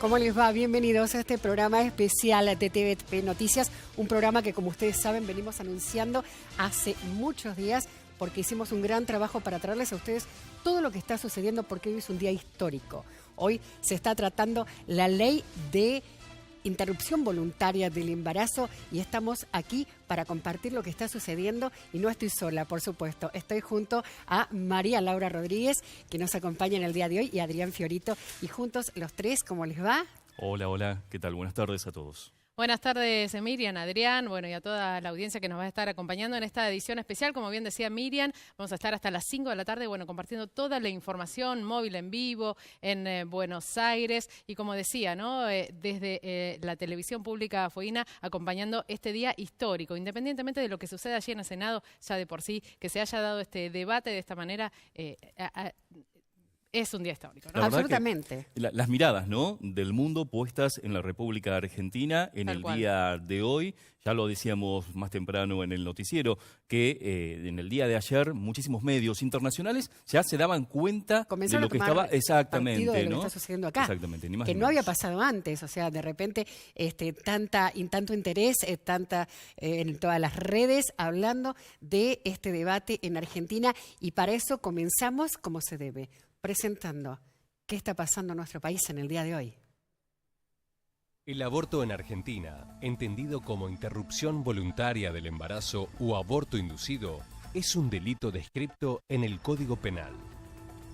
¿Cómo les va? Bienvenidos a este programa especial de TVP Noticias, un programa que, como ustedes saben, venimos anunciando hace muchos días porque hicimos un gran trabajo para traerles a ustedes todo lo que está sucediendo, porque hoy es un día histórico. Hoy se está tratando la ley de interrupción voluntaria del embarazo y estamos aquí para compartir lo que está sucediendo, y no estoy sola, por supuesto. Estoy junto a María Laura Rodríguez, que nos acompaña en el día de hoy, y Adrián Fiorito, y juntos los tres, ¿cómo les va? Hola, hola, ¿qué tal? Buenas tardes a todos. Buenas tardes, Miriam, Adrián, bueno, y a toda la audiencia que nos va a estar acompañando en esta edición especial. Como bien decía Miriam, vamos a estar hasta las 5 de la tarde, bueno, compartiendo toda la información móvil en vivo en Buenos Aires, y como decía, ¿no? Desde la televisión pública fueguina, acompañando este día histórico, independientemente de lo que suceda allí en el Senado, ya de por sí, que se haya dado este debate de esta manera, es un día histórico, ¿no? Absolutamente. Las miradas, ¿no?, del mundo puestas en la República Argentina en el día de hoy. Ya lo decíamos más temprano en el noticiero, que en el día de ayer muchísimos medios internacionales ya se daban cuenta de lo que estaba exactamente, de lo ¿no? que está sucediendo acá. Exactamente, ni más que ni no había menos. pasado antes, o sea, de repente tanto interés, en todas las redes hablando de este debate en Argentina, y para eso comenzamos como se debe, presentando qué está pasando en nuestro país en el día de hoy. El aborto en Argentina, entendido como interrupción voluntaria del embarazo o aborto inducido, es un delito descripto en el Código Penal.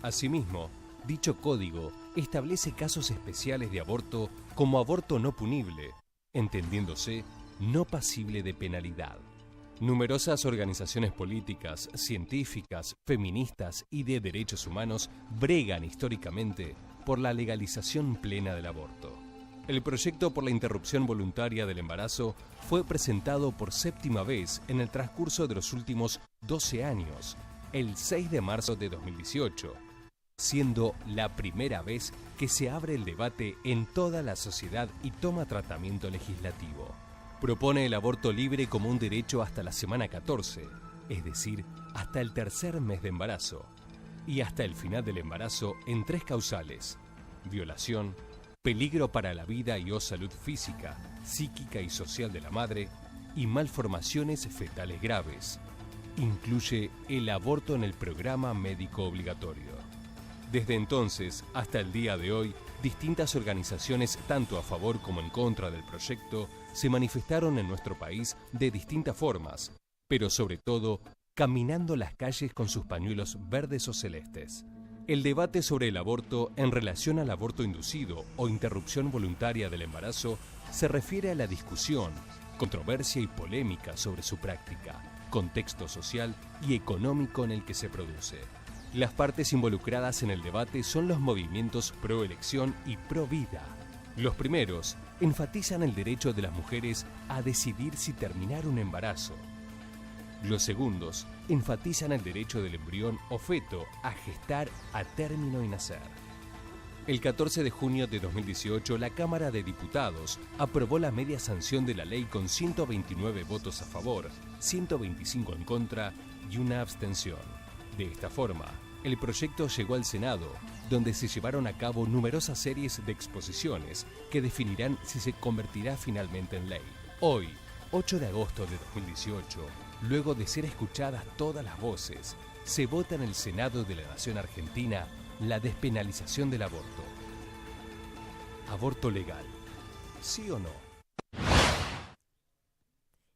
Asimismo, dicho código establece casos especiales de aborto como aborto no punible, entendiéndose no pasible de penalidad. Numerosas organizaciones políticas, científicas, feministas y de derechos humanos bregan históricamente por la legalización plena del aborto. El proyecto por la interrupción voluntaria del embarazo fue presentado por séptima vez en el transcurso de los últimos 12 años, el 6 de marzo de 2018, siendo la primera vez que se abre el debate en toda la sociedad y toma tratamiento legislativo. Propone el aborto libre como un derecho hasta la semana 14, es decir, hasta el tercer mes de embarazo, y hasta el final del embarazo en 3 causales: violación, peligro para la vida y o salud física, psíquica y social de la madre, y malformaciones fetales graves. Incluye el aborto en el programa médico obligatorio. Desde entonces hasta el día de hoy, distintas organizaciones, tanto a favor como en contra del proyecto, se manifestaron en nuestro país de distintas formas, pero sobre todo caminando las calles con sus pañuelos verdes o celestes. El debate sobre el aborto en relación al aborto inducido o interrupción voluntaria del embarazo se refiere a la discusión, controversia y polémica sobre su práctica, contexto social y económico en el que se produce. Las partes involucradas en el debate son los movimientos pro elección y pro vida. Los primeros enfatizan el derecho de las mujeres a decidir si terminar un embarazo. Los segundos enfatizan el derecho del embrión o feto a gestar a término y nacer. El 14 de junio de 2018, la Cámara de Diputados aprobó la media sanción de la ley con 129 votos a favor, 125 en contra y una abstención. De esta forma, el proyecto llegó al Senado, donde se llevaron a cabo numerosas series de exposiciones que definirán si se convertirá finalmente en ley. Hoy, 8 de agosto de 2018, luego de ser escuchadas todas las voces, se vota en el Senado de la Nación Argentina la despenalización del aborto. Aborto legal, ¿sí o no?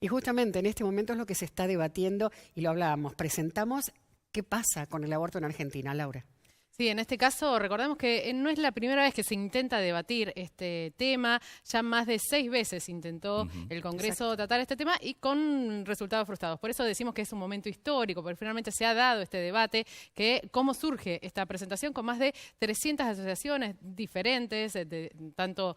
Y justamente en este momento es lo que se está debatiendo, y lo hablábamos. Presentamos qué pasa con el aborto en Argentina, Laura. Sí, en este caso recordemos que no es la primera vez que se intenta debatir este tema. Ya más de 6 veces intentó el Congreso tratar este tema, y con resultados frustrados. Por eso decimos que es un momento histórico, porque finalmente se ha dado este debate, que cómo surge esta presentación con más de 300 asociaciones diferentes, tanto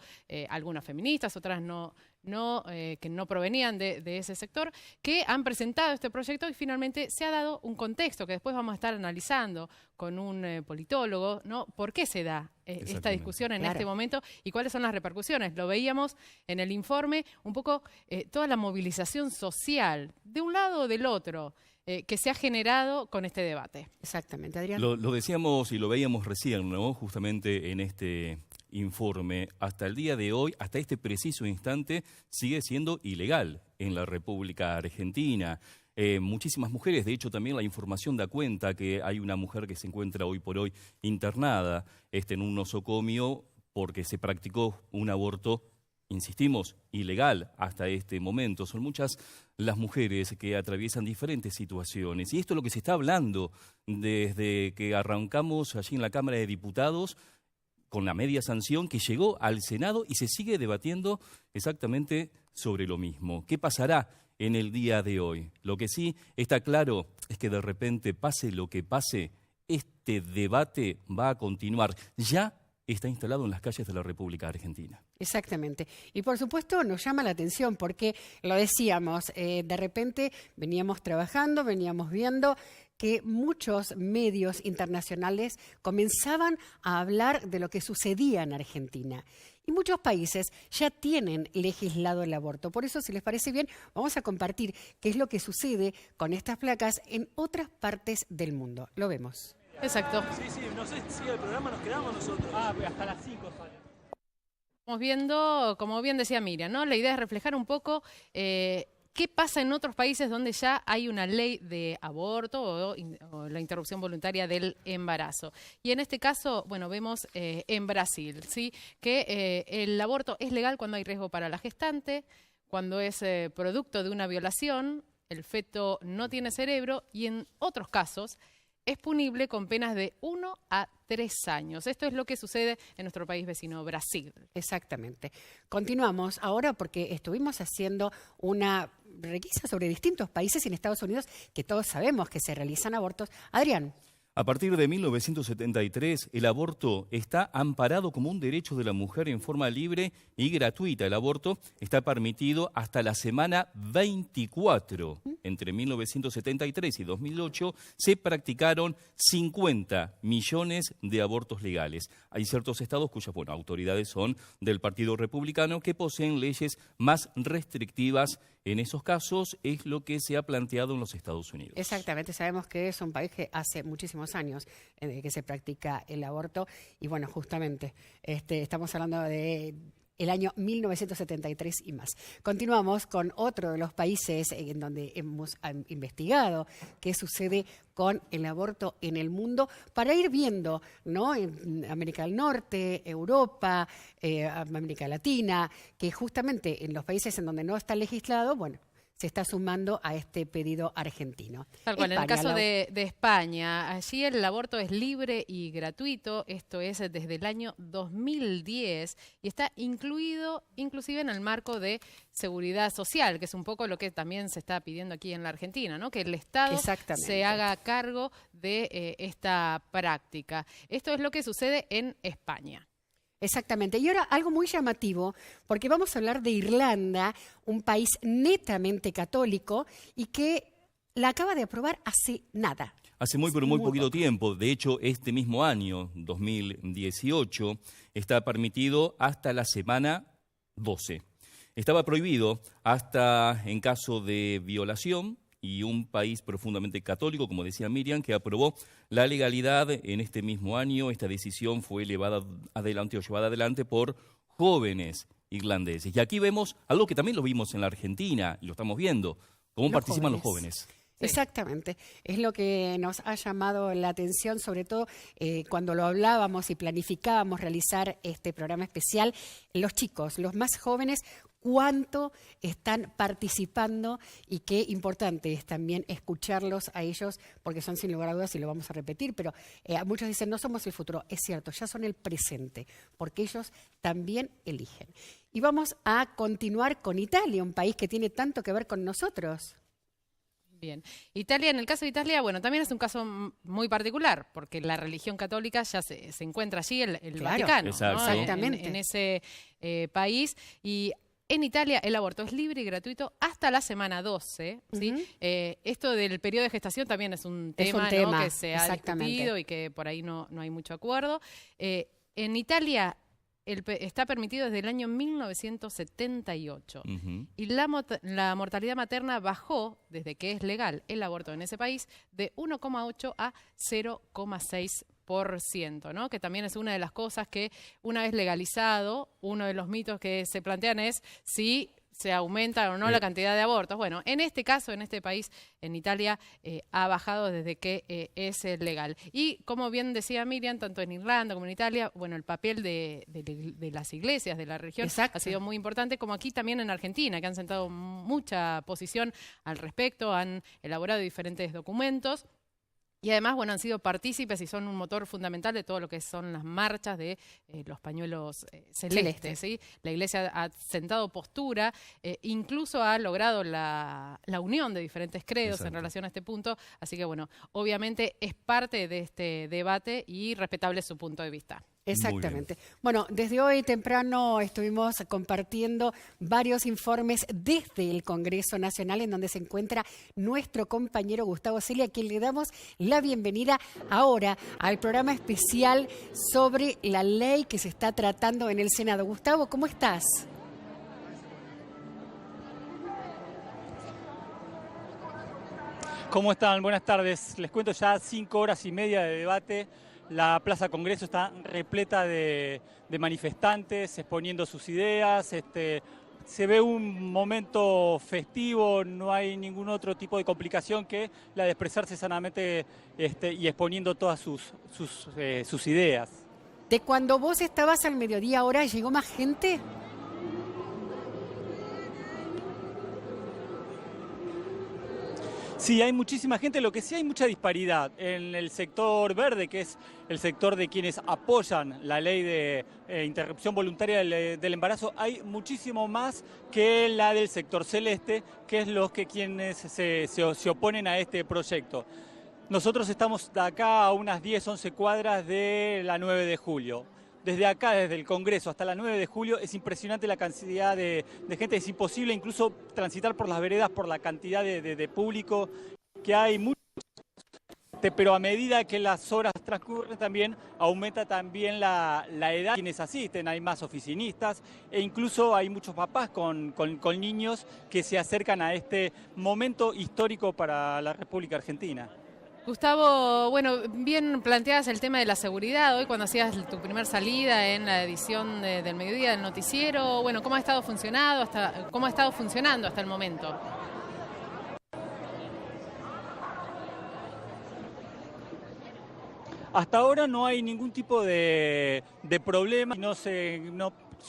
algunas feministas, otras que no provenían de ese sector, que han presentado este proyecto, y finalmente se ha dado un contexto que después vamos a estar analizando con un politólogo, ¿no? ¿Por qué se da esta discusión en este momento y cuáles son las repercusiones? Lo veíamos en el informe, un poco toda la movilización social, de un lado o del otro, que se ha generado con este debate. Exactamente, Adrián. Lo decíamos y lo veíamos recién, ¿no?, justamente en este informe, hasta el día de hoy, hasta este preciso instante, sigue siendo ilegal en la República Argentina. Muchísimas mujeres, de hecho también la información da cuenta que hay una mujer que se encuentra hoy por hoy internada en un nosocomio porque se practicó un aborto, insistimos, ilegal hasta este momento. Son muchas las mujeres que atraviesan diferentes situaciones y esto es lo que se está hablando desde que arrancamos allí en la Cámara de Diputados con la media sanción que llegó al Senado y se sigue debatiendo exactamente sobre lo mismo. ¿Qué pasará en el día de hoy? Lo que sí está claro es que de repente, pase lo que pase, este debate va a continuar. Ya está instalado en las calles de la República Argentina. Exactamente. Y por supuesto nos llama la atención porque, lo decíamos, de repente veníamos trabajando, veníamos viendo que muchos medios internacionales comenzaban a hablar de lo que sucedía en Argentina. Y muchos países ya tienen legislado el aborto. Por eso, si les parece bien, vamos a compartir qué es lo que sucede con estas placas en otras partes del mundo. Lo vemos. Exacto. Sí, no sé si el programa nos quedamos nosotros. Pues hasta las 5 sale. Estamos viendo, como bien decía Miriam, ¿no? La idea es reflejar un poco qué pasa en otros países donde ya hay una ley de aborto o la interrupción voluntaria del embarazo. Y en este caso, bueno, vemos en Brasil, ¿sí? Que el aborto es legal cuando hay riesgo para la gestante, cuando es producto de una violación, el feto no tiene cerebro y en otros casos es punible con penas de 1 a 3 años. Esto es lo que sucede en nuestro país vecino, Brasil. Exactamente. Continuamos ahora porque estuvimos haciendo una requisa sobre distintos países en Estados Unidos que todos sabemos que se realizan abortos. Adrián. A partir de 1973, el aborto está amparado como un derecho de la mujer en forma libre y gratuita. El aborto está permitido hasta la semana 24. Entre 1973 y 2008 se practicaron 50 millones de abortos legales. Hay ciertos estados cuyas autoridades son del Partido Republicano que poseen leyes más restrictivas. En esos casos es lo que se ha planteado en los Estados Unidos. Exactamente, sabemos que es un país que hace muchísimos años que se practica el aborto y bueno, justamente estamos hablando de el año 1973 y más. Continuamos con otro de los países en donde hemos investigado qué sucede con el aborto en el mundo para ir viendo, ¿no? En América del Norte, Europa, América Latina, que justamente en los países en donde no está legislado, bueno, se está sumando a este pedido argentino. Tal cual, en el caso de España, allí el aborto es libre y gratuito, esto es desde el año 2010 y está incluido inclusive en el marco de seguridad social, que es un poco lo que también se está pidiendo aquí en la Argentina, ¿no? Que el Estado se haga cargo de esta práctica. Esto es lo que sucede en España. Exactamente. Y ahora algo muy llamativo, porque vamos a hablar de Irlanda, un país netamente católico y que la acaba de aprobar hace nada. Hace muy poquito tiempo. De hecho, este mismo año, 2018, está permitido hasta la semana 12. Estaba prohibido hasta en caso de violación. Y un país profundamente católico, como decía Miriam, que aprobó la legalidad en este mismo año. Esta decisión fue llevada adelante por jóvenes irlandeses. Y aquí vemos algo que también lo vimos en la Argentina, y lo estamos viendo, cómo participan los jóvenes. Sí. Exactamente, es lo que nos ha llamado la atención, sobre todo cuando lo hablábamos y planificábamos realizar este programa especial, los chicos, los más jóvenes, cuánto están participando y qué importante es también escucharlos a ellos, porque son sin lugar a dudas, y lo vamos a repetir, pero muchos dicen no somos el futuro, es cierto, ya son el presente, porque ellos también eligen. Y vamos a continuar con Italia, un país que tiene tanto que ver con nosotros. Bien. Italia, en el caso de Italia, bueno, también es un caso muy particular, porque la religión católica ya se encuentra allí, el Vaticano, ¿no? Exactamente. En ese país. Y en Italia el aborto es libre y gratuito hasta la semana 12. ¿Sí? Esto del periodo de gestación también es un tema, ¿no? Que se ha discutido y que por ahí no hay mucho acuerdo. En Italia está permitido desde el año 1978 y la mortalidad materna bajó, desde que es legal el aborto en ese país, de 1,8 a 0,6%. 4%, ¿no? Que también es una de las cosas que, una vez legalizado, uno de los mitos que se plantean es si se aumenta o no la cantidad de abortos. Bueno, en este caso, en este país, en Italia, ha bajado desde que es legal. Y como bien decía Miriam, tanto en Irlanda como en Italia, bueno, el papel de las iglesias de la región ha sido muy importante, como aquí también en Argentina, que han sentado mucha posición al respecto, han elaborado diferentes documentos. Y además, bueno, han sido partícipes y son un motor fundamental de todo lo que son las marchas de los pañuelos celestes, ¿sí? La Iglesia ha sentado postura, incluso ha logrado la unión de diferentes credos en relación a este punto. Así que, bueno, obviamente es parte de este debate y respetable su punto de vista. Exactamente. Bueno, desde hoy temprano estuvimos compartiendo varios informes desde el Congreso Nacional, en donde se encuentra nuestro compañero Gustavo Celia, a quien le damos la bienvenida ahora al programa especial sobre la ley que se está tratando en el Senado. Gustavo, ¿cómo estás? ¿Cómo están? Buenas tardes. Les cuento, ya 5 horas y media de debate. La Plaza Congreso está repleta de manifestantes exponiendo sus ideas. Se ve un momento festivo, no hay ningún otro tipo de complicación que la de expresarse sanamente y exponiendo todas sus ideas. ¿De cuando vos estabas al mediodía ahora llegó más gente? Sí, hay muchísima gente, lo que sí hay mucha disparidad en el sector verde, que es el sector de quienes apoyan la ley de interrupción voluntaria del embarazo. Hay muchísimo más que la del sector celeste, que es quienes se oponen a este proyecto. Nosotros estamos de acá a unas 10, 11 cuadras de la 9 de julio. Desde acá, desde el Congreso hasta la 9 de julio, es impresionante la cantidad de gente. Es imposible incluso transitar por las veredas por la cantidad de público que hay. Pero a medida que las horas transcurren también aumenta también la edad de quienes asisten. Hay más oficinistas e incluso hay muchos papás con niños que se acercan a este momento histórico para la República Argentina. Gustavo, bueno, bien planteabas el tema de la seguridad hoy cuando hacías tu primer salida en la edición del mediodía del noticiero. Bueno, ¿cómo ha estado funcionando hasta el momento? Hasta ahora no hay ningún tipo de problema.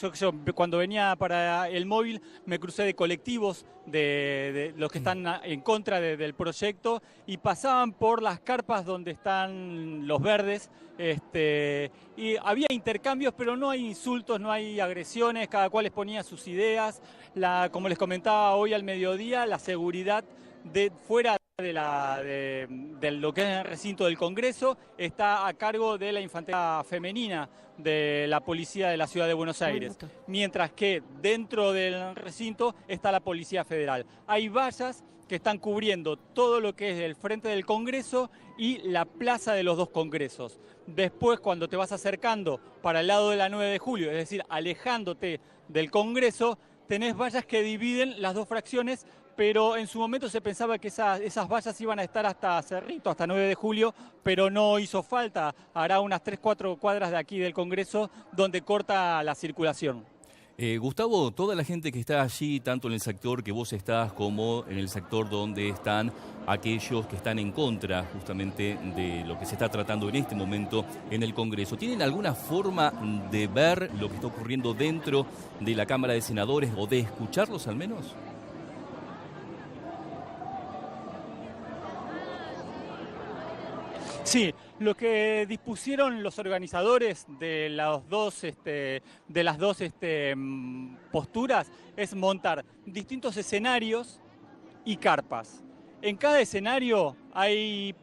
Yo cuando venía para el móvil me crucé de colectivos de los que están en contra del proyecto y pasaban por las carpas donde están los verdes y había intercambios, pero no hay insultos, no hay agresiones, cada cual exponía sus ideas. Como les comentaba hoy al mediodía, la seguridad fuera de lo que es el recinto del Congreso está a cargo de la infantería femenina de la policía de la ciudad de Buenos Aires, mientras que dentro del recinto está la Policía Federal. Hay vallas que están cubriendo todo lo que es el frente del Congreso y la plaza de los dos Congresos. Después, cuando te vas acercando para el lado de la 9 de julio, es decir, alejándote del Congreso, tenés vallas que dividen las dos fracciones, pero en su momento se pensaba que esas vallas iban a estar hasta Cerrito, hasta 9 de julio, pero no hizo falta. Hará unas 3-4 cuadras de aquí del Congreso donde corta la circulación. Gustavo, toda la gente que está allí, tanto en el sector que vos estás como en el sector donde están aquellos que están en contra justamente de lo que se está tratando en este momento en el Congreso, ¿tienen alguna forma de ver lo que está ocurriendo dentro de la Cámara de Senadores o de escucharlos al menos? Sí, lo que dispusieron los organizadores de las dos posturas es montar distintos escenarios y carpas. En cada escenario hay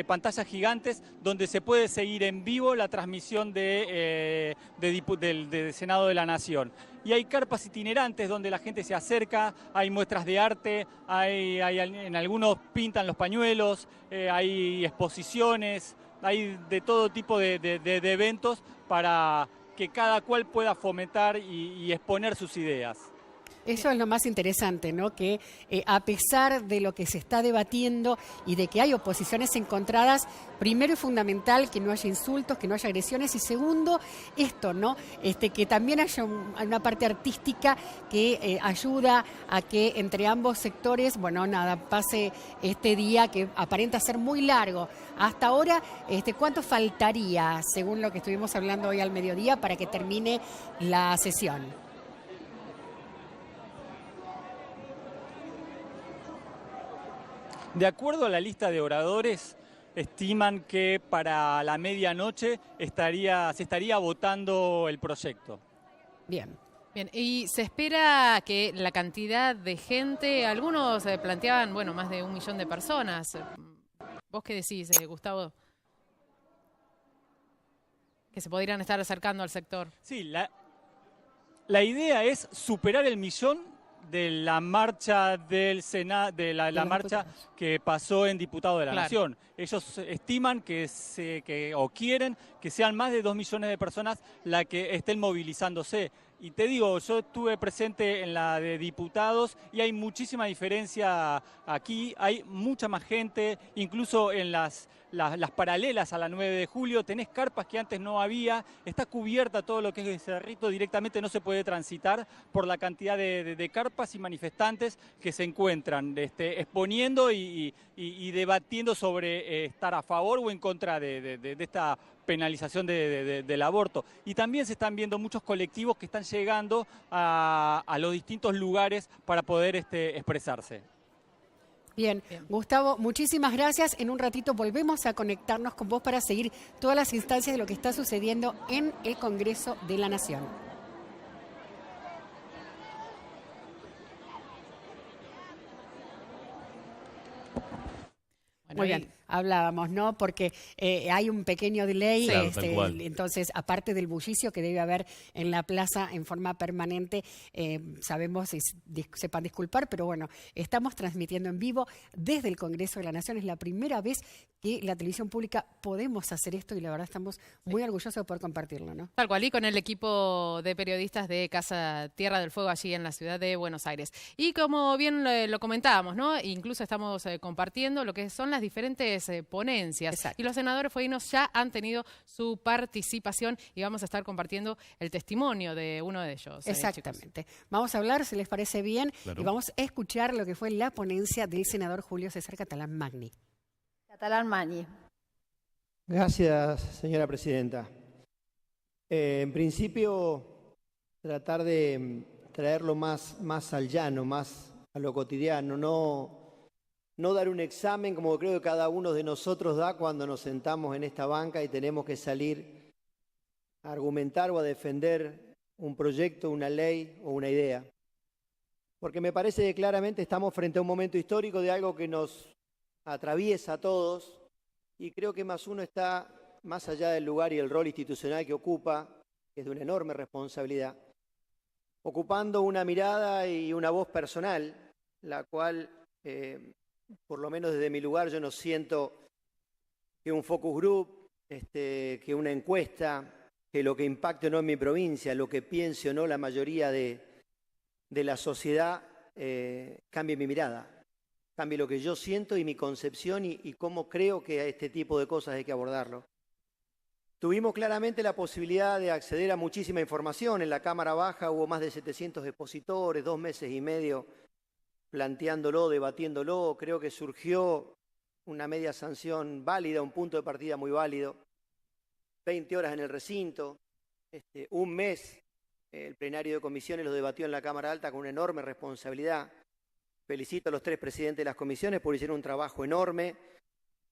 pantallas gigantes donde se puede seguir en vivo la transmisión del Senado de la Nación. Y hay carpas itinerantes donde la gente se acerca, hay muestras de arte, en algunos pintan los pañuelos, hay exposiciones, hay de todo tipo de eventos para que cada cual pueda fomentar y exponer sus ideas. Eso es lo más interesante, ¿no? Que a pesar de lo que se está debatiendo y de que hay oposiciones encontradas, primero es fundamental que no haya insultos, que no haya agresiones, y segundo, esto, ¿no? Que también haya una parte artística que ayuda a que entre ambos sectores, bueno, nada, pase este día que aparenta ser muy largo. Hasta ahora, ¿cuánto faltaría, según lo que estuvimos hablando hoy al mediodía, para que termine la sesión? De acuerdo a la lista de oradores, estiman que para la medianoche se estaría votando el proyecto. Bien. Bien, y se espera que la cantidad de gente, algunos planteaban, bueno, más de 1 millón de personas. ¿Vos qué decís, Gustavo? Que se podrían estar acercando al sector. Sí, la idea es superar el millón de la marcha del Senado, de la marcha que pasó en Diputados de la Nación. Ellos estiman o quieren que sean más de 2 millones de personas las que estén movilizándose. Y te digo, yo estuve presente en la de diputados y hay muchísima diferencia aquí, hay mucha más gente, incluso en las paralelas a la 9 de julio, tenés carpas que antes no había, está cubierta todo lo que es el Cerrito, directamente no se puede transitar por la cantidad de carpas y manifestantes que se encuentran exponiendo y debatiendo sobre estar a favor o en contra de esta penalización del aborto. Y también se están viendo muchos colectivos que están llegando a los distintos lugares para poder expresarse. Bien, Gustavo, muchísimas gracias. En un ratito volvemos a conectarnos con vos para seguir todas las instancias de lo que está sucediendo en el Congreso de la Nación. Muy bien, hablábamos, ¿no? Porque hay un pequeño delay, claro, tal cual. Entonces, aparte del bullicio que debe haber en la plaza en forma permanente, sabemos y sepan disculpar, pero bueno, estamos transmitiendo en vivo desde el Congreso de la Nación. Es la primera vez que la televisión pública podemos hacer esto y la verdad estamos muy orgullosos de poder compartirlo, ¿no? Tal cual, y con el equipo de periodistas de Casa Tierra del Fuego allí en la ciudad de Buenos Aires. Y como bien lo comentábamos, ¿no? Incluso estamos compartiendo lo que son las diferentes ponencias. Exacto. Y los senadores fueguinos ya han tenido su participación y vamos a estar compartiendo el testimonio de uno de ellos. Exactamente. Vamos a hablar, si les parece bien, Claro. y vamos a escuchar lo que fue la ponencia del senador Julio César Catalán Magni. Catalán Magni. Gracias, señora presidenta. En principio, tratar de traerlo más al llano, más a lo cotidiano, no dar un examen como creo que cada uno de nosotros da cuando nos sentamos en esta banca y tenemos que salir a argumentar o a defender un proyecto, una ley o una idea. Porque me parece que claramente estamos frente a un momento histórico de algo que nos atraviesa a todos y creo que más uno está más allá del lugar y el rol institucional que ocupa, que es de una enorme responsabilidad, ocupando una mirada y una voz personal, la cual, por lo menos desde mi lugar, yo no siento que un focus group, que una encuesta, que lo que impacte o no en mi provincia, lo que piense o no la mayoría de la sociedad, cambie mi mirada. Cambie lo que yo siento y mi concepción y cómo creo que a este tipo de cosas hay que abordarlo. Tuvimos claramente la posibilidad de acceder a muchísima información. En la Cámara Baja hubo más de 700 expositores, 2 meses y medio planteándolo, debatiéndolo. Creo que surgió una media sanción válida, un punto de partida muy válido. 20 horas en el recinto, un mes el plenario de comisiones lo debatió en la Cámara Alta con una enorme responsabilidad. Felicito a los 3 presidentes de las comisiones por hicieron un trabajo enorme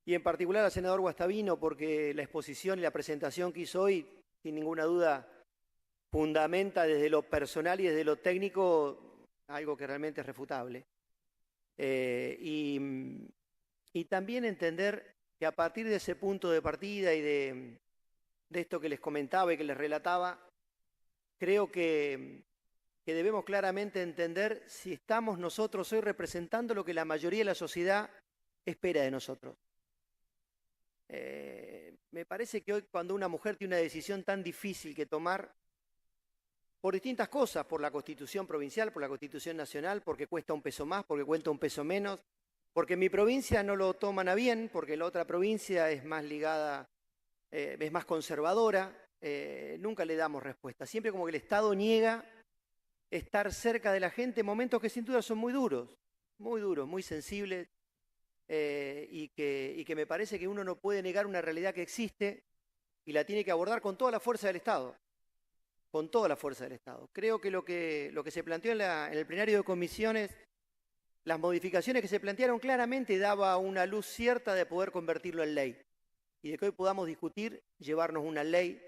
y en particular al senador Guastavino porque la exposición y la presentación que hizo hoy, sin ninguna duda, fundamenta desde lo personal y desde lo técnico algo que realmente es refutable. Y también entender que a partir de ese punto de partida y de esto que les comentaba y que les relataba, creo que debemos claramente entender si estamos nosotros hoy representando lo que la mayoría de la sociedad espera de nosotros. Me parece que hoy cuando una mujer tiene una decisión tan difícil que tomar, por distintas cosas, por la Constitución provincial, por la Constitución nacional, porque cuesta un peso más, porque cuesta un peso menos, porque en mi provincia no lo toman a bien, porque la otra provincia es más ligada, es más conservadora, nunca le damos respuesta. Siempre como que el Estado niega estar cerca de la gente en momentos que sin duda son muy duros, muy sensibles, y que me parece que uno no puede negar una realidad que existe y la tiene que abordar con toda la fuerza del Estado. Con toda la fuerza del Estado. Creo que lo que se planteó en el plenario de comisiones, las modificaciones que se plantearon claramente daba una luz cierta de poder convertirlo en ley y de que hoy podamos discutir, llevarnos una ley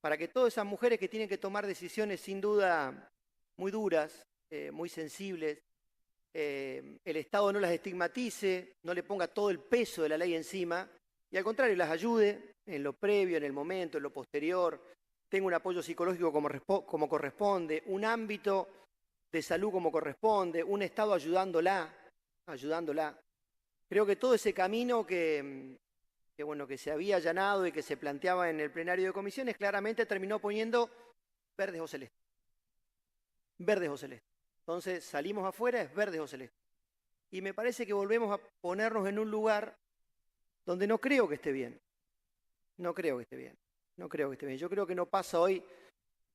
para que todas esas mujeres que tienen que tomar decisiones sin duda muy duras, muy sensibles, el Estado no las estigmatice, no le ponga todo el peso de la ley encima y al contrario las ayude en lo previo, en el momento, en lo posterior, tenga un apoyo psicológico como corresponde, un ámbito de salud como corresponde, un Estado ayudándola. Creo que todo ese camino que se había allanado y que se planteaba en el plenario de comisiones claramente terminó poniendo verdes o celestes. Verdes o celestes. Entonces salimos afuera, es verdes o celestes. Y me parece que volvemos a ponernos en un lugar donde no creo que esté bien. No creo que esté bien. Yo creo que no pasa hoy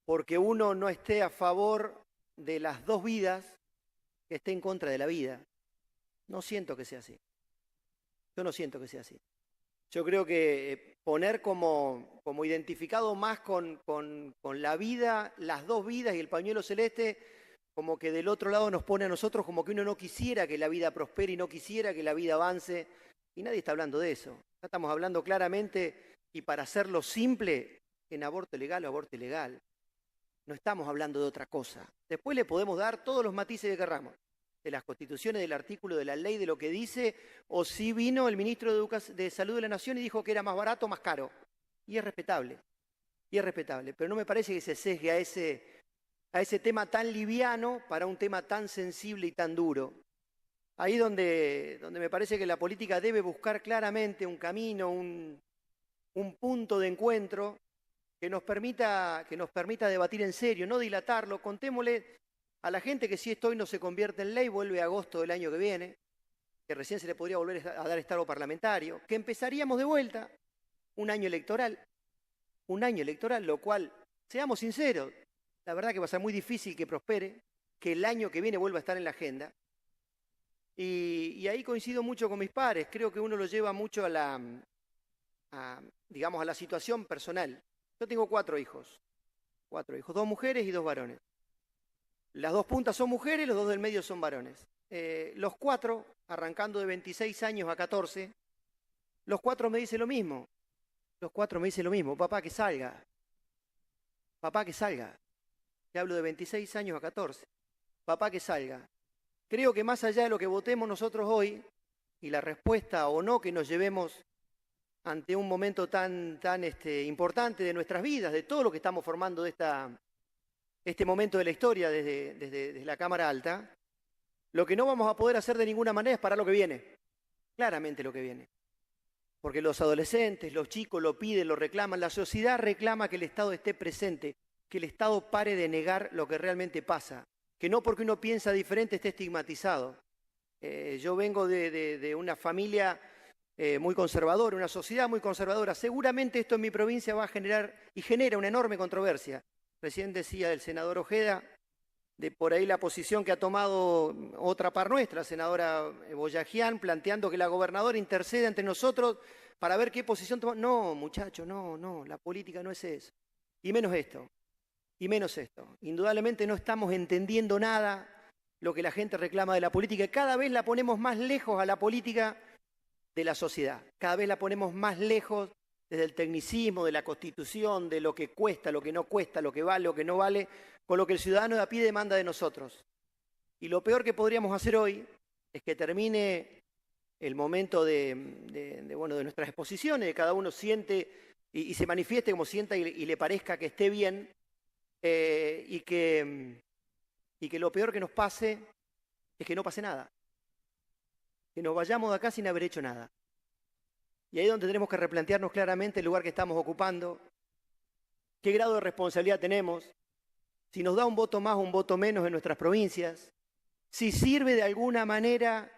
porque uno no esté a favor de las dos vidas, que esté en contra de la vida. No siento que sea así. Yo no siento que sea así. Yo creo que poner como identificado más con la vida, las dos vidas y el pañuelo celeste, como que del otro lado nos pone a nosotros como que uno no quisiera que la vida prospere y no quisiera que la vida avance. Y nadie está hablando de eso. Ya estamos hablando claramente, y para hacerlo simple, en aborto legal o aborto ilegal. No estamos hablando de otra cosa. Después le podemos dar todos los matices que querramos, de las constituciones, del artículo, de la ley, de lo que dice, o si vino el ministro de Salud de la Nación y dijo que era más barato o más caro. Y es respetable, pero no me parece que se sesgue a ese tema tan liviano para un tema tan sensible y tan duro. Ahí donde me parece que la política debe buscar claramente un camino, un punto de encuentro que nos permita debatir en serio, no dilatarlo. Contémosle a la gente que si esto hoy no se convierte en ley, vuelve a agosto del año que viene, que recién se le podría volver a dar estado parlamentario, que empezaríamos de vuelta un año electoral, lo cual, seamos sinceros, la verdad que va a ser muy difícil que prospere, que el año que viene vuelva a estar en la agenda. Y ahí coincido mucho con mis pares, creo que uno lo lleva mucho a la situación personal. Yo tengo 4 hijos, 2 mujeres y 2 varones. Las 2 puntas son mujeres, los 2 del medio son varones. Los 4, arrancando de 26 años a 14, los 4 me dicen lo mismo. Papá, que salga. Te hablo de 26 años a 14. Papá, que salga. Creo que más allá de lo que votemos nosotros hoy, y la respuesta o no que nos llevemos ante un momento tan importante de nuestras vidas, de todo lo que estamos formando de este momento de la historia desde la Cámara Alta, lo que no vamos a poder hacer de ninguna manera es parar lo que viene, claramente lo que viene. Porque los adolescentes, los chicos lo piden, lo reclaman, la sociedad reclama que el Estado esté presente, que el Estado pare de negar lo que realmente pasa, que no porque uno piensa diferente esté estigmatizado. Yo vengo de una familia muy conservadora, una sociedad muy conservadora. Seguramente esto en mi provincia va a generar y genera una enorme controversia. Recién decía el senador Ojeda, de por ahí la posición que ha tomado otra par nuestra, la senadora Boyajian, planteando que la gobernadora interceda entre nosotros para ver qué posición toma. No, muchachos, no, la política no es eso. Y menos esto. Indudablemente no estamos entendiendo nada lo que la gente reclama de la política. Cada vez la ponemos más lejos a la política de la sociedad. Cada vez la ponemos más lejos desde el tecnicismo, de la Constitución, de lo que cuesta, lo que no cuesta, lo que vale, lo que no vale, con lo que el ciudadano de a pie demanda de nosotros. Y lo peor que podríamos hacer hoy es que termine el momento de nuestras exposiciones, de cada uno siente y se manifieste como sienta y le parezca que esté bien, y que lo peor que nos pase es que no pase nada. Que nos vayamos de acá sin haber hecho nada. Y ahí es donde tenemos que replantearnos claramente el lugar que estamos ocupando, qué grado de responsabilidad tenemos, si nos da un voto más o un voto menos en nuestras provincias, si sirve de alguna manera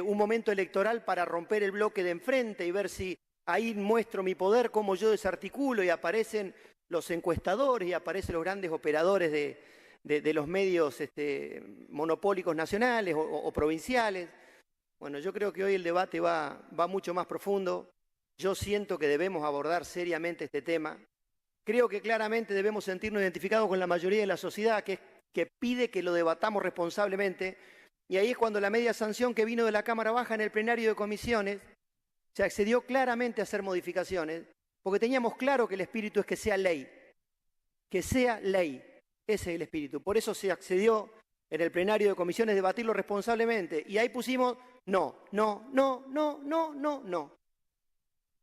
un momento electoral para romper el bloque de enfrente y ver si ahí muestro mi poder, cómo yo desarticulo y aparecen los encuestadores y aparecen los grandes operadores de los medios monopólicos nacionales o provinciales. Bueno, yo creo que hoy el debate va mucho más profundo. Yo siento que debemos abordar seriamente este tema. Creo que claramente debemos sentirnos identificados con la mayoría de la sociedad que pide que lo debatamos responsablemente. Y ahí es cuando la media sanción que vino de la Cámara Baja en el plenario de comisiones se accedió claramente a hacer modificaciones, porque teníamos claro que el espíritu es que sea ley. Que sea ley. Ese es el espíritu. Por eso se accedió en el plenario de comisiones a debatirlo responsablemente. Y ahí pusimos no. No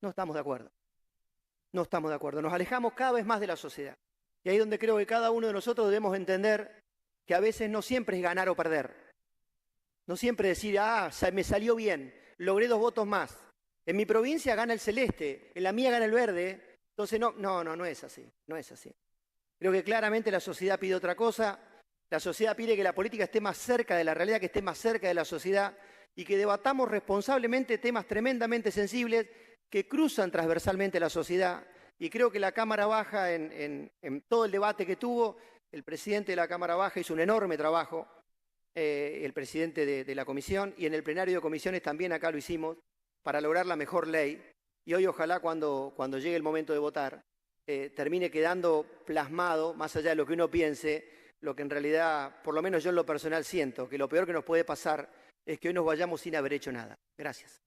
estamos de acuerdo. No estamos de acuerdo. Nos alejamos cada vez más de la sociedad. Y ahí es donde creo que cada uno de nosotros debemos entender que a veces no siempre es ganar o perder. No siempre decir, me salió bien, logré 2 votos más. En mi provincia gana el celeste, en la mía gana el verde. Entonces no es así, no es así. Creo que claramente la sociedad pide otra cosa. La sociedad pide que la política esté más cerca de la realidad, que esté más cerca de la sociedad y que debatamos responsablemente temas tremendamente sensibles que cruzan transversalmente la sociedad. Y creo que la Cámara Baja, en todo el debate que tuvo, el presidente de la Cámara Baja hizo un enorme trabajo, el presidente de la comisión, y en el plenario de comisiones también acá lo hicimos, para lograr la mejor ley. Y hoy ojalá cuando llegue el momento de votar, termine quedando plasmado, más allá de lo que uno piense, lo que en realidad, por lo menos yo en lo personal siento, que lo peor que nos puede pasar es que hoy nos vayamos sin haber hecho nada. Gracias.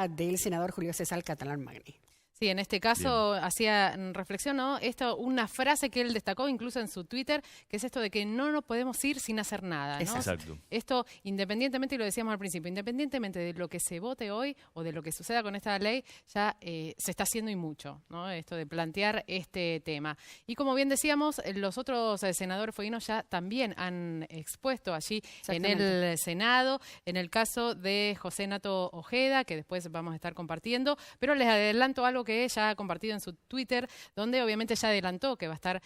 Del senador Julio César Catalán Magni. Sí, en este caso hacía reflexión, ¿no? Una frase que él destacó incluso en su Twitter, que es esto de que no nos podemos ir sin hacer nada, ¿no? Exacto. Esto, independientemente, y lo decíamos al principio, independientemente de lo que se vote hoy o de lo que suceda con esta ley, ya se está haciendo y mucho, ¿no? Esto de plantear este tema. Y como bien decíamos, los otros senadores fueguinos ya también han expuesto allí en el Senado, en el caso de José Nato Ojeda, que después vamos a estar compartiendo, pero les adelanto algo que ella ha compartido en su Twitter, donde obviamente ya adelantó que va a estar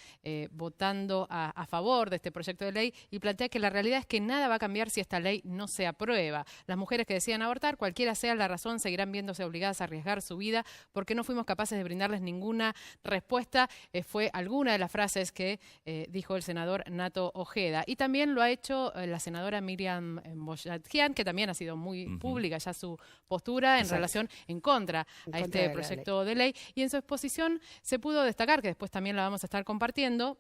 votando a favor de este proyecto de ley y plantea que la realidad es que nada va a cambiar si esta ley no se aprueba. Las mujeres que decidan abortar, cualquiera sea la razón, seguirán viéndose obligadas a arriesgar su vida porque no fuimos capaces de brindarles ninguna respuesta. Fue alguna de las frases que dijo el senador Nato Ojeda. Y también lo ha hecho la senadora Miriam Boyadjian, que también ha sido muy pública ya su postura en relación en contra a este proyecto de ley, y en su exposición se pudo destacar, que después también la vamos a estar compartiendo,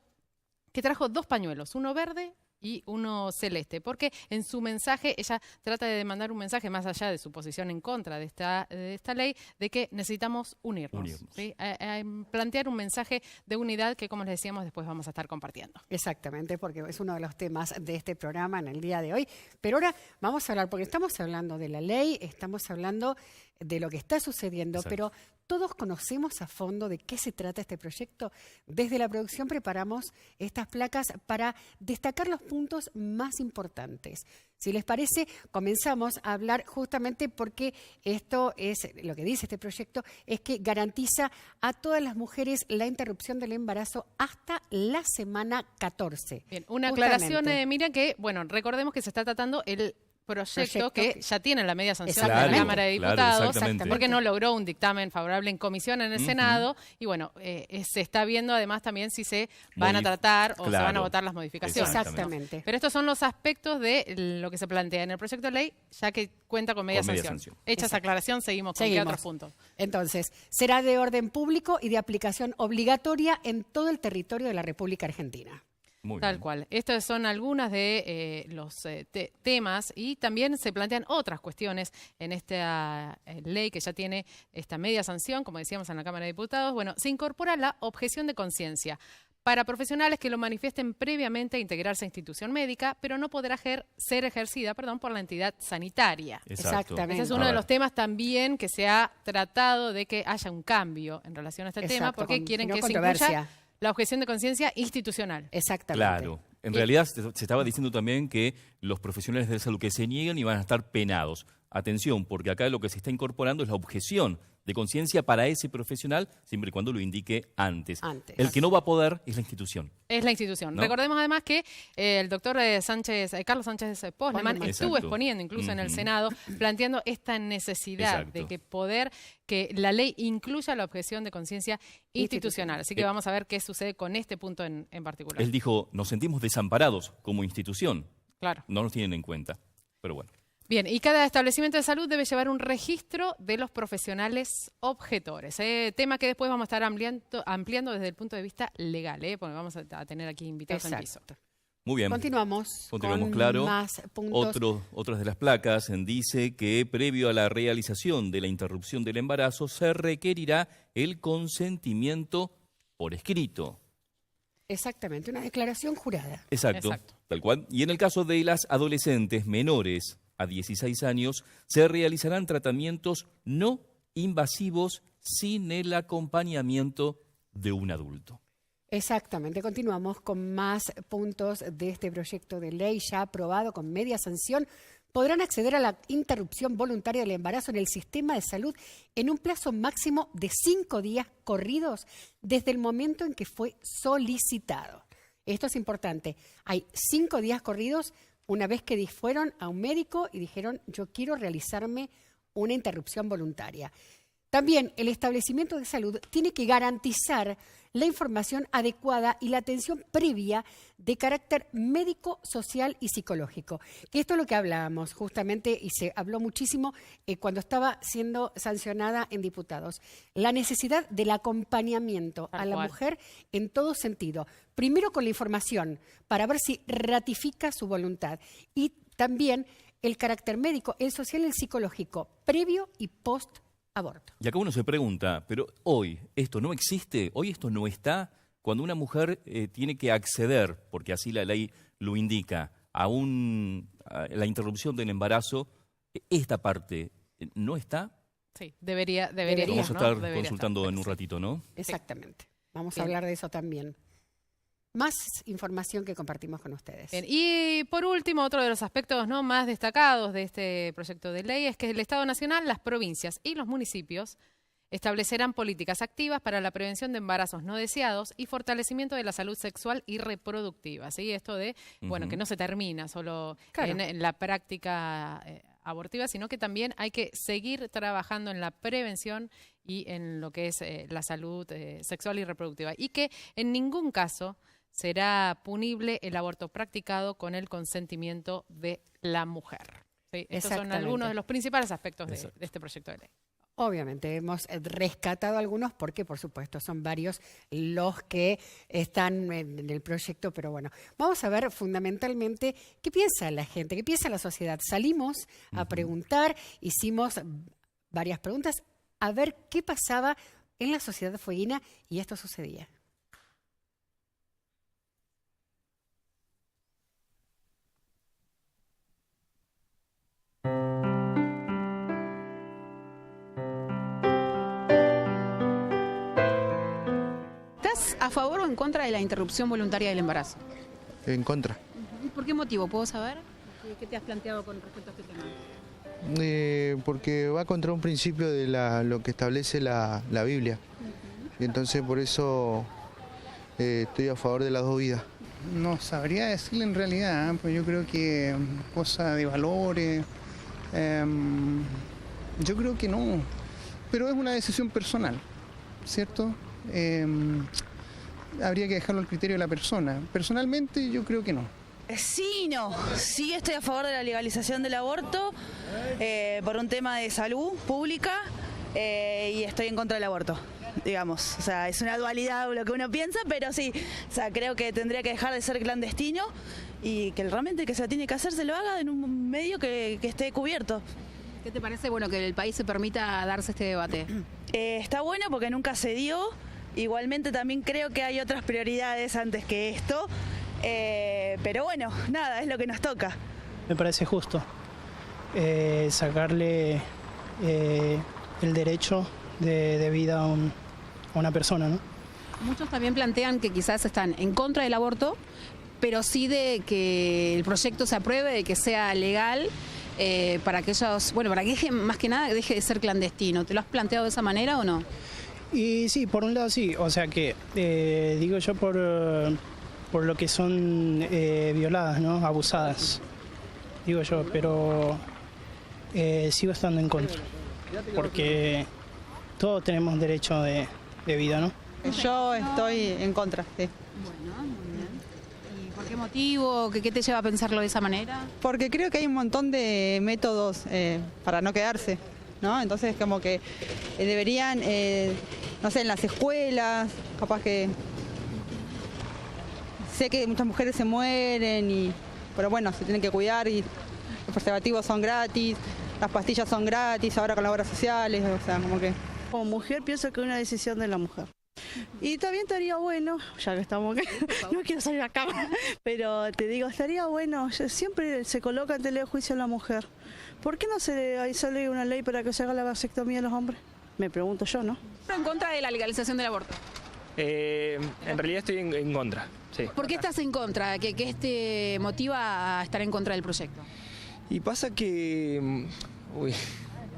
que trajo 2 pañuelos, uno verde y uno celeste, porque en su mensaje ella trata de mandar un mensaje más allá de su posición en contra de esta ley, de que necesitamos unirnos. ¿Sí? Plantear un mensaje de unidad que, como les decíamos, después vamos a estar compartiendo. Exactamente, porque es uno de los temas de este programa en el día de hoy. Pero ahora vamos a hablar, porque estamos hablando de la ley, estamos hablando de lo que está sucediendo, pero todos conocemos a fondo de qué se trata este proyecto. Desde la producción preparamos estas placas para destacar los puntos más importantes. Si les parece, comenzamos a hablar justamente porque esto es, lo que dice este proyecto, es que garantiza a todas las mujeres la interrupción del embarazo hasta la semana 14. Bien, una aclaración, Miriam, que, bueno, recordemos que se está tratando el proyecto que ya tiene la media sanción de la Cámara de Diputados, porque no logró un dictamen favorable en comisión en el Senado, y bueno, se está viendo además también si se van a tratar o se van a votar las modificaciones. Exactamente. ¿No? Pero estos son los aspectos de lo que se plantea en el proyecto de ley, ya que cuenta con media sanción. Hecha esa aclaración, seguimos con qué otros puntos. Entonces, será de orden público y de aplicación obligatoria en todo el territorio de la República Argentina. Tal cual. Estas son algunas de los temas, y también se plantean otras cuestiones en esta ley que ya tiene esta media sanción, como decíamos en la Cámara de Diputados. Bueno, se incorpora la objeción de conciencia para profesionales que lo manifiesten previamente a integrarse a institución médica, pero no podrá ser ejercida por la entidad sanitaria. Exactamente. Ese es uno de los temas también que se ha tratado de que haya un cambio en relación a este tema, porque quieren que se incluya la objeción de conciencia institucional. Exactamente. Claro. En realidad se estaba diciendo también que los profesionales de salud que se niegan iban a estar penados. Atención, porque acá lo que se está incorporando es la objeción de conciencia para ese profesional, siempre y cuando lo indique antes. Antes. El que no va a poder es la institución. Es la institución. ¿No? Recordemos además que el doctor Carlos Sánchez Postleman estuvo Exacto. exponiendo incluso en el Senado, planteando esta necesidad Exacto. de que la ley incluya la objeción de conciencia institucional. Así que vamos a ver qué sucede con este punto en particular. Él dijo, nos sentimos desamparados como institución. Claro. No nos tienen en cuenta. Pero bueno. Bien, y cada establecimiento de salud debe llevar un registro de los profesionales objetores. Tema que después vamos a estar ampliando desde el punto de vista legal, porque vamos a tener aquí invitados en piso. Muy bien. Continuamos con claro. más puntos. Otras de las placas dice que previo a la realización de la interrupción del embarazo se requerirá el consentimiento por escrito. Exactamente, una declaración jurada. Exacto, tal cual. Y en el caso de las adolescentes menores a 16 años, se realizarán tratamientos no invasivos sin el acompañamiento de un adulto. Exactamente, continuamos con más puntos de este proyecto de ley ya aprobado con media sanción. Podrán acceder a la interrupción voluntaria del embarazo en el sistema de salud en un plazo máximo de 5 días corridos desde el momento en que fue solicitado. Esto es importante. Hay 5 días corridos una vez que fueron a un médico y dijeron, yo quiero realizarme una interrupción voluntaria. También el establecimiento de salud tiene que garantizar la información adecuada y la atención previa de carácter médico, social y psicológico. Que esto es lo que hablábamos justamente y se habló muchísimo cuando estaba siendo sancionada en diputados. La necesidad del acompañamiento a la mujer en todo sentido. Primero con la información para ver si ratifica su voluntad y también el carácter médico, el social y el psicológico previo y post aborto. Y acá uno se pregunta, pero hoy esto no existe, hoy esto no está. Cuando una mujer tiene que acceder, porque así la ley lo indica, a la interrupción del embarazo, esta parte no está. Sí, debería. Vamos a estar ¿no? consultando en un ratito, ¿no? Exactamente. Vamos a hablar de eso también. Más información que compartimos con ustedes. Bien. Y por último, otro de los aspectos más destacados de este proyecto de ley es que el Estado Nacional, las provincias y los municipios establecerán políticas activas para la prevención de embarazos no deseados y fortalecimiento de la salud sexual y reproductiva. ¿Sí? Esto de, que no se termina solo en la práctica abortiva, sino que también hay que seguir trabajando en la prevención y en lo que es la salud sexual y reproductiva. Y que en ningún caso será punible el aborto practicado con el consentimiento de la mujer. ¿Sí? Estos son algunos de los principales aspectos de este proyecto de ley. Obviamente, hemos rescatado algunos porque, por supuesto, son varios los que están en el proyecto, pero bueno, vamos a ver fundamentalmente qué piensa la gente, qué piensa la sociedad. Salimos a preguntar, hicimos varias preguntas, a ver qué pasaba en la sociedad fueguina y esto sucedía. ¿Estás a favor o en contra de la interrupción voluntaria del embarazo? En contra. ¿Por qué motivo? ¿Puedo saber? ¿Qué te has planteado con respecto a este tema? Porque va contra un principio de lo que establece la Biblia. Y entonces por eso estoy a favor de las dos vidas. No sabría decirle en realidad, pues yo creo que cosa de valores, yo creo que no, pero es una decisión personal, ¿cierto? Habría que dejarlo al criterio de la persona. Personalmente yo creo que no. Sí y no. Sí estoy a favor de la legalización del aborto por un tema de salud pública y estoy en contra del aborto, digamos. O sea, es una dualidad lo que uno piensa, pero sí. O sea, creo que tendría que dejar de ser clandestino y que realmente que se lo tiene que hacer se lo haga en un medio que esté cubierto. ¿Qué te parece que el país se permita darse este debate? Está bueno porque nunca se dio. Igualmente también creo que hay otras prioridades antes que esto. Pero bueno, nada, es lo que nos toca. Me parece justo sacarle el derecho de vida a una persona, ¿no? Muchos también plantean que quizás están en contra del aborto, pero sí de que el proyecto se apruebe, de que sea legal, para que ellos, bueno, para que más que nada deje de ser clandestino. ¿Te lo has planteado de esa manera o no? Y sí, por un lado sí, o sea que, digo yo, por lo que son violadas, ¿no? Abusadas, digo yo, pero sigo estando en contra, porque todos tenemos derecho de vida, ¿no? Yo estoy en contra, sí. Bueno, muy bien. ¿Y por qué motivo? ¿Qué te lleva a pensarlo de esa manera? Porque creo que hay un montón de métodos para no quedarse, ¿no? Entonces como que deberían, no sé, en las escuelas, capaz que... Sé que muchas mujeres se mueren, pero bueno, se tienen que cuidar y los preservativos son gratis, las pastillas son gratis, ahora con las obras sociales, o sea, como que... Como mujer pienso que es una decisión de la mujer. Y también estaría bueno, ya que estamos acá, no quiero salir acá, pero te digo, estaría bueno, siempre se coloca en tela de juicio a la mujer. ¿Por qué no sale una ley para que se haga la vasectomía a los hombres? Me pregunto yo, ¿no? ¿En contra de la legalización del aborto? En realidad estoy en contra, sí. ¿Por qué estás en contra? ¿Qué te motiva a estar en contra del proyecto? Y pasa que...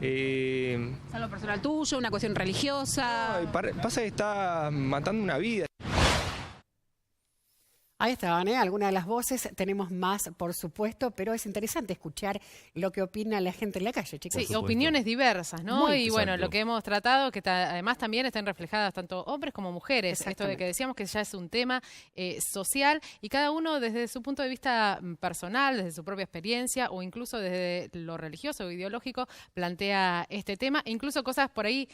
¿Es algo personal tuyo, una cuestión religiosa? No, pasa que está matando una vida. Ahí estaban, algunas de las voces, tenemos más, por supuesto, pero es interesante escuchar lo que opina la gente en la calle, chicos. Sí, opiniones diversas, ¿no? Muy y bueno, exacto. lo que hemos tratado, que además también están reflejadas tanto hombres como mujeres, esto de que decíamos que ya es un tema social y cada uno desde su punto de vista personal, desde su propia experiencia o incluso desde lo religioso o ideológico, plantea este tema, e incluso cosas por ahí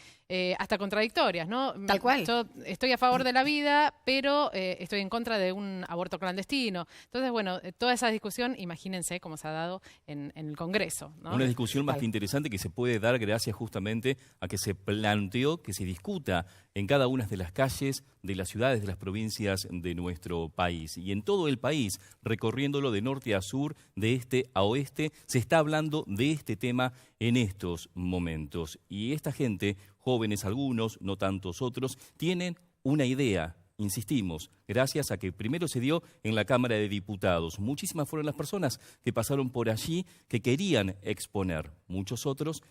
hasta contradictorias, ¿no? Tal cual. Yo estoy a favor de la vida, pero estoy en contra de un aborto clandestino. Entonces, bueno, toda esa discusión, imagínense cómo se ha dado en el Congreso, ¿no? Una discusión más que interesante que se puede dar gracias justamente a que se planteó que se discuta en cada una de las calles de las ciudades, de las provincias de nuestro país. Y en todo el país, recorriéndolo de norte a sur, de este a oeste, se está hablando de este tema en estos momentos. Y esta gente, jóvenes algunos, no tantos otros, tienen una idea. Insistimos, gracias a que primero se dio en la Cámara de Diputados. Muchísimas fueron las personas que pasaron por allí, que querían exponer. Muchos otros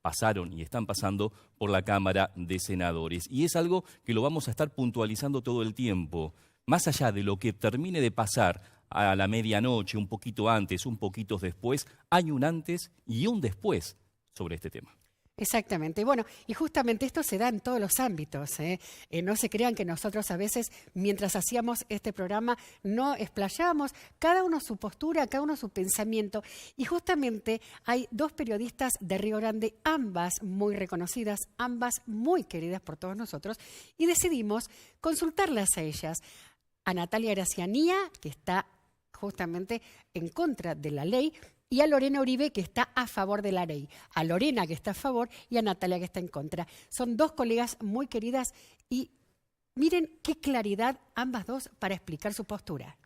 pasaron y están pasando por la Cámara de Senadores. Y es algo que lo vamos a estar puntualizando todo el tiempo. Más allá de lo que termine de pasar a la medianoche, un poquito antes, un poquito después, hay un antes y un después sobre este tema. Exactamente. Bueno, y justamente esto se da en todos los ámbitos. No se crean que nosotros a veces, mientras hacíamos este programa, no explayábamos cada uno su postura, cada uno su pensamiento. Y justamente hay dos periodistas de Río Grande, ambas muy reconocidas, ambas muy queridas por todos nosotros, y decidimos consultarlas a ellas. A Natalia Gracianía, que está justamente en contra de la ley, y a Lorena Uribe, que está a favor de la ley. A Lorena, que está a favor, y a Natalia, que está en contra. Son dos colegas muy queridas y miren qué claridad ambas dos para explicar su postura.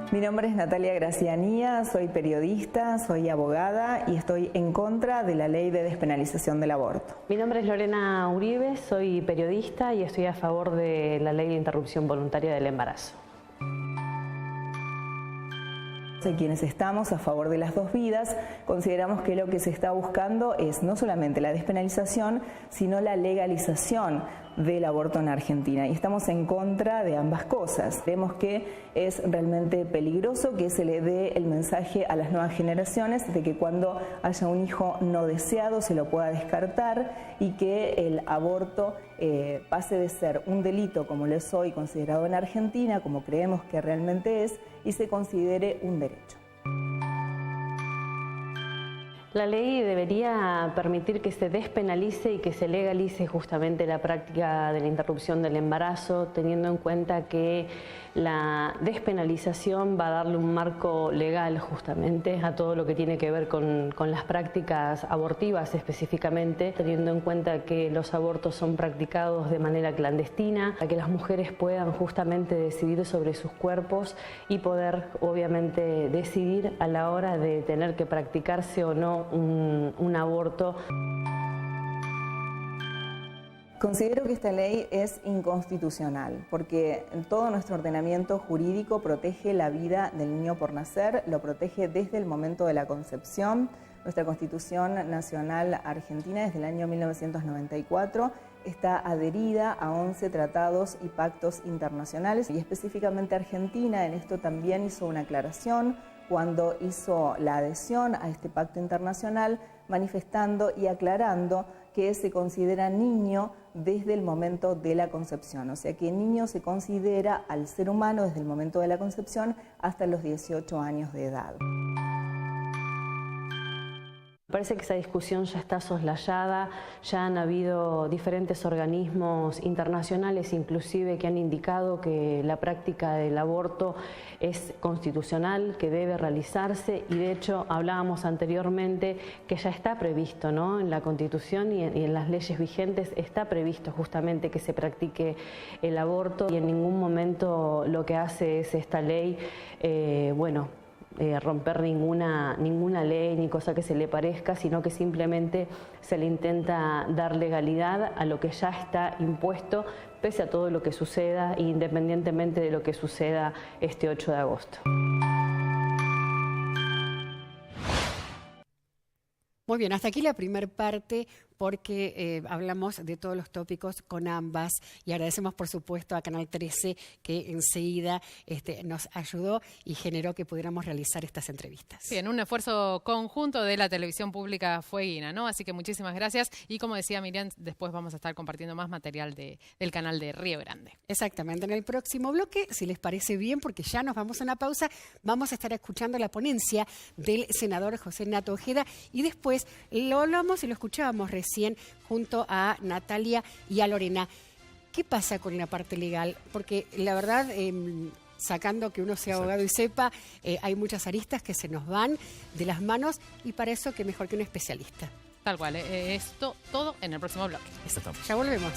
Mi nombre es Natalia Gracianía, soy periodista, soy abogada y estoy en contra de la ley de despenalización del aborto. Mi nombre es Lorena Uribe, soy periodista y estoy a favor de la ley de interrupción voluntaria del embarazo. Quienes estamos a favor de las dos vidas, consideramos que lo que se está buscando es no solamente la despenalización, sino la legalización del aborto en Argentina. Y estamos en contra de ambas cosas. Vemos que es realmente peligroso que se le dé el mensaje a las nuevas generaciones de que cuando haya un hijo no deseado se lo pueda descartar y que el aborto pase de ser un delito como lo es hoy considerado en Argentina, como creemos que realmente es, y se considere un derecho. La ley debería permitir que se despenalice y que se legalice justamente la práctica de la interrupción del embarazo, teniendo en cuenta que la despenalización va a darle un marco legal justamente a todo lo que tiene que ver con las prácticas abortivas específicamente, teniendo en cuenta que los abortos son practicados de manera clandestina, para que las mujeres puedan justamente decidir sobre sus cuerpos y poder obviamente decidir a la hora de tener que practicarse o no un aborto. Considero que esta ley es inconstitucional porque todo nuestro ordenamiento jurídico protege la vida del niño por nacer, lo protege desde el momento de la concepción. Nuestra Constitución Nacional Argentina desde el año 1994 está adherida a 11 tratados y pactos internacionales y específicamente Argentina en esto también hizo una aclaración cuando hizo la adhesión a este pacto internacional, manifestando y aclarando que se considera niño desde el momento de la concepción. O sea que niño se considera al ser humano desde el momento de la concepción hasta los 18 años de edad. Me parece que esa discusión ya está soslayada, ya han habido diferentes organismos internacionales inclusive que han indicado que la práctica del aborto es constitucional, que debe realizarse y de hecho hablábamos anteriormente que ya está previsto, ¿no? En la Constitución y en las leyes vigentes está previsto justamente que se practique el aborto y en ningún momento lo que hace es esta ley, romper ninguna ley ni cosa que se le parezca, sino que simplemente se le intenta dar legalidad a lo que ya está impuesto, pese a todo lo que suceda, independientemente de lo que suceda este 8 de agosto. Muy bien, hasta aquí la primera parte porque hablamos de todos los tópicos con ambas y agradecemos por supuesto a Canal 13 que enseguida nos ayudó y generó que pudiéramos realizar estas entrevistas. Sí, en un esfuerzo conjunto de la televisión pública fueguina, ¿no? Así que muchísimas gracias y como decía Miriam, después vamos a estar compartiendo más material del canal de Río Grande. Exactamente, en el próximo bloque, si les parece bien, porque ya nos vamos a una pausa, vamos a estar escuchando la ponencia del senador José Nato Ojeda y después lo hablamos y lo escuchábamos recién junto a Natalia y a Lorena. ¿Qué pasa con la parte legal? Porque la verdad, sacando que uno sea abogado y sepa, hay muchas aristas que se nos van de las manos y para eso que mejor que un especialista. Tal cual, esto todo en el próximo bloque. Ya volvemos.